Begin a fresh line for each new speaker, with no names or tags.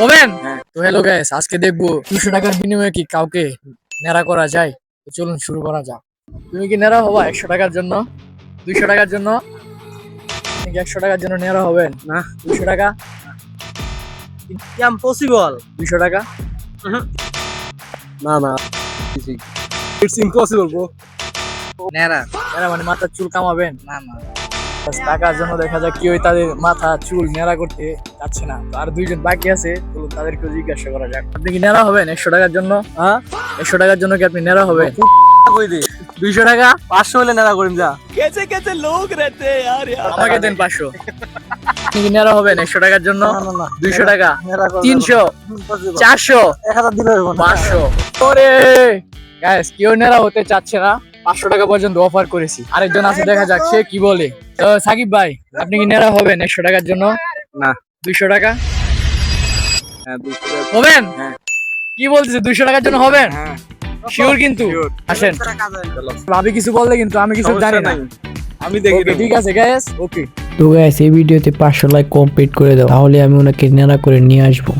হবেন? তো hello guys, আজকে দেখবো 200 টাকার বিনিময়ে কি কাউকে নেড়া করা যায়। তো চলুন শুরু করা যাক। তুমি কি নেড়া হবা 100 টাকার জন্য? 200 টাকার জন্য? আপনি কি 100 টাকার জন্য নেড়া হবেন?
না।
200 টাকা?
ইম্পসিবল।
200 টাকা?
না না, ইটস ইম্পসিবল ব্রো।
নেড়া মানে মাথার চুল কামাবেন? না না, টাকার জন্য দেখা যায় কেউ তাদের মাথা চুল নেড়া করতে চাচ্ছে না। তো আর দুইজন বাকি আছে, চলুন তাদেরকে জিজ্ঞাসা করা যাক। আপনি কি নেড়া হবেন 100 টাকার জন্য?
হ্যাঁ,
100 টাকার জন্য কি আপনি নেড়া হবেন?
কই দে
200 টাকা?
500 হলে নেড়া করিম যা।
আমাকে দেন 500। আপনি কি নেড়া হবেন 100 টাকার জন্য?
না না না,
200 টাকা?
নেড়া করব
300? 400?
1000 দিলে হবে না।
500? ওরে গাইস, কেউ নেড়া হতে চাচ্ছে না, 500 টাকা পর্যন্ত অফার করেছি। আরেকজন আছে, দেখা যাক সে কি বলে। তো সাকিব ভাই, আপনি কি নেড়া হবেন 100 টাকার জন্য?
না।
200 টাকা
হ্যাঁ 200 টাকা।
হবেন?
হ্যাঁ।
কি বলতেছে, 200 টাকার জন্য হবেন?
হ্যাঁ
শিওর কিন্তু?
Sure.
আসেন,
চলো।
ভাবি কিছু বললে কিন্তু আমি কিছু
সমস্যা
জানি না।
নাই। আমি দেখি
Okay, ঠিক আছে গাইস, ওকে।
তো গাইস এই ভিডিওতে 500 লাইক কমপ্লিট করে দাও, তাহলে আমি ওনাকে নেড়া করে নিয়ে আসবো।